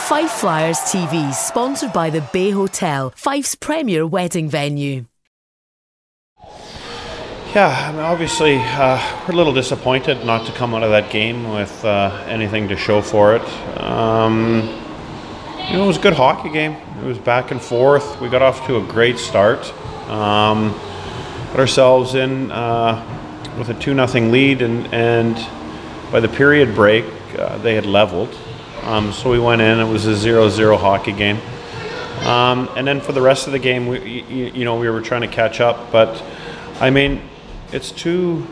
Fife Flyers TV, sponsored by the Bay Hotel, Fife's premier wedding venue. Yeah, I mean, obviously we're a little disappointed not to come out of that game with anything to show for it. It was a good hockey game. It was back and forth. We got off to a great start. Got ourselves in with a 2-0 lead, and by the period break, they had leveled. So we went in. It was a 0-0 hockey game. And then for the rest of the game, we were trying to catch up. But I mean, it's two,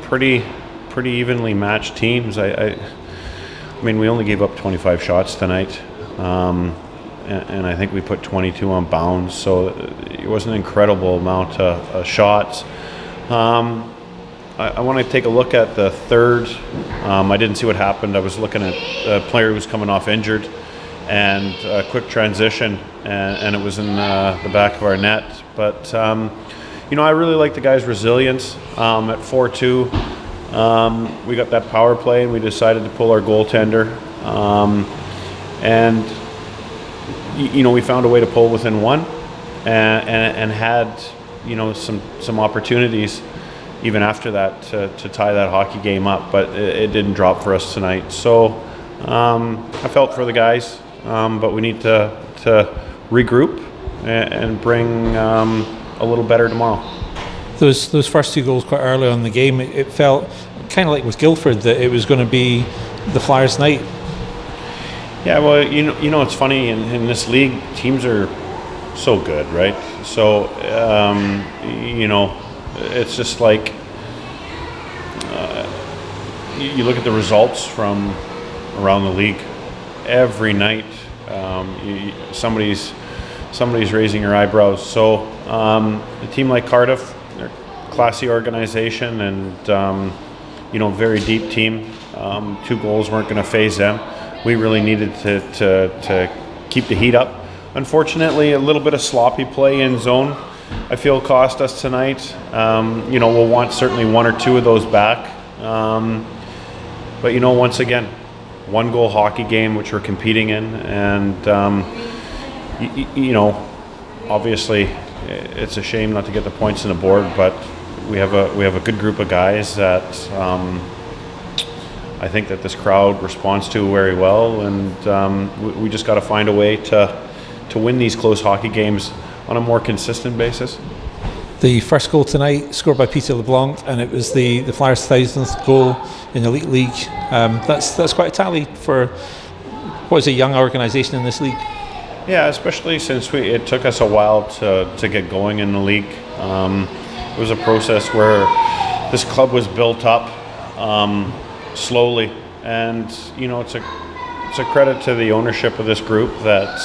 pretty evenly matched teams. I mean, we only gave up 25 shots tonight, and I think we put 22 on bounds. So it was an incredible amount of shots. I want to take a look at the third. I didn't see what happened. I was looking at a player who was coming off injured, and a quick transition, and it was in the back of our net. But I really like the guys' resilience. At 4-2, we got that power play, and we decided to pull our goaltender, and we found a way to pull within one, and had some opportunities even after that to tie that hockey game up, but it didn't drop for us tonight. So I felt for the guys, but we need to regroup and bring a little better tomorrow. Those first two goals quite early on in the game, it felt kind of like with Guildford that it was going to be the Flyers' night. Yeah, well, it's funny, in this league, teams are so good, right? So, it's just like you look at the results from around the league every night. Somebody's raising your eyebrows. So a team like Cardiff, they're a classy organization, and very deep team. 2 goals weren't going to phase them. We really needed to keep the heat up. Unfortunately, a little bit of sloppy play in zone, I feel, cost us tonight. We'll want certainly 1 or 2 of those back. But once again, 1-goal hockey game which we're competing in, and obviously it's a shame not to get the points on the board, but we have a good group of guys that I think that this crowd responds to very well, and we just got to find a way to win these close hockey games on a more consistent basis. The first goal tonight scored by Peter LeBlanc, and it was the Flyers' 1000th goal in the Elite League. That's quite a tally for what is a young organisation in this league. Yeah, especially since it took us a while to get going in the league. It was a process where this club was built up slowly, and it's a credit to the ownership of this group that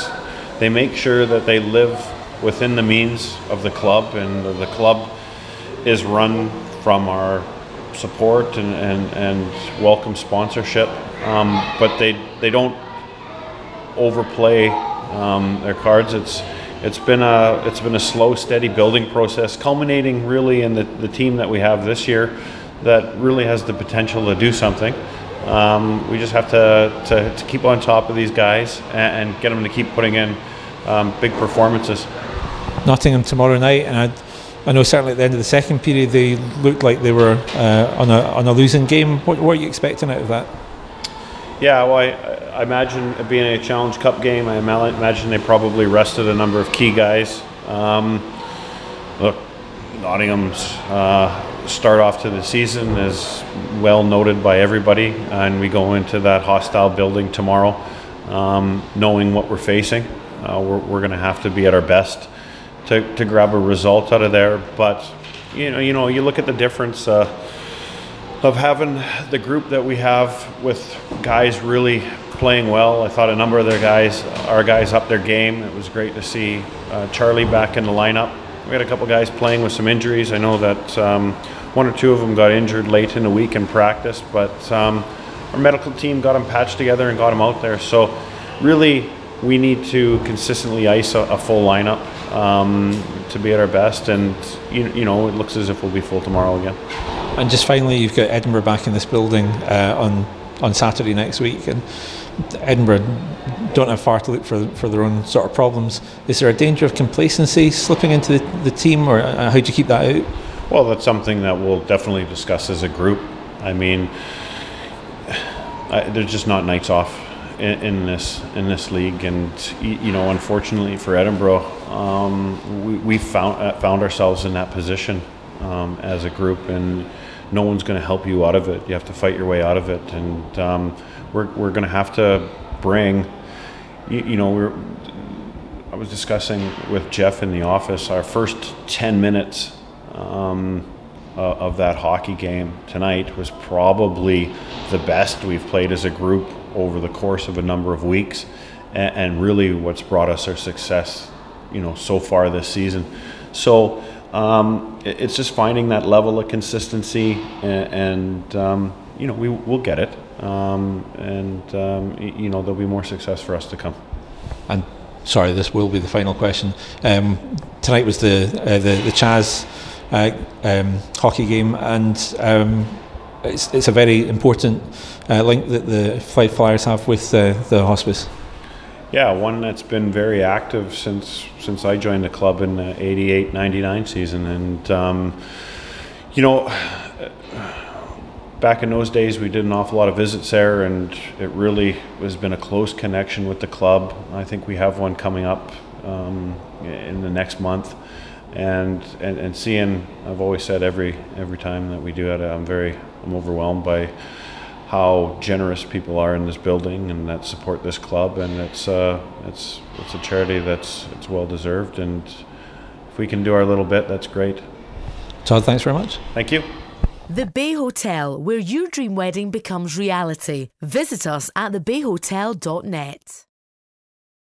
they make sure that they live within the means of the club, and the club is run from our support and welcome sponsorship, but they don't overplay their cards. It's been a slow, steady building process, culminating really in the team that we have this year that really has the potential to do something. We just have to keep on top of these guys and get them to keep putting in big performances. Nottingham tomorrow night, and I know certainly at the end of the second period they looked like they were on a losing game. What are you expecting out of that? Yeah, well, I imagine it being a Challenge Cup game, I imagine they probably rested a number of key guys. Look, Nottingham's start off to the season is well noted by everybody, and we go into that hostile building tomorrow knowing what we're facing. We're going to have to be at our best to grab a result out of there. But you look at the difference of having the group that we have with guys really playing well. I thought a number of our guys upped their game. It was great to see Charlie back in the lineup. We had a couple guys playing with some injuries. I know that 1 or 2 of them got injured late in the week in practice, but our medical team got them patched together and got them out there. So really, we need to consistently ice a full lineup to be at our best, and it looks as if we'll be full tomorrow again. And just finally, you've got Edinburgh back in this building on Saturday next week, and Edinburgh don't have far to look for their own sort of problems. Is there a danger of complacency slipping into the team, or how do you keep that out? Well, that's something that we'll definitely discuss as a group. I mean, there's just not nights off in this league, and unfortunately for Edinburgh, we found ourselves in that position as a group, and no one's going to help you out of it. You have to fight your way out of it, and we're going to have to bring. I was discussing with Jeff in the office our first 10 minutes of that hockey game tonight was probably the best we've played as a group over the course of a number of weeks, and really what's brought us our success, so far this season. So it's just finding that level of consistency, and we'll get it, there'll be more success for us to come. And sorry, this will be the final question. Tonight was the Chaz hockey game, and it's a very important link that the Fife Flyers have with the hospice. Yeah, one that's been very active since I joined the club in the 88-99 season, and back in those days we did an awful lot of visits there, and it really has been a close connection with the club. I think we have one coming up in the next month, and seeing, I've always said every time that we do it, I'm overwhelmed by how generous people are in this building and that support this club, and it's a charity that's well deserved, and if we can do our little bit, that's great. Todd, thanks very much. Thank you. The Bay Hotel, where your dream wedding becomes reality. Visit us at thebayhotel.net.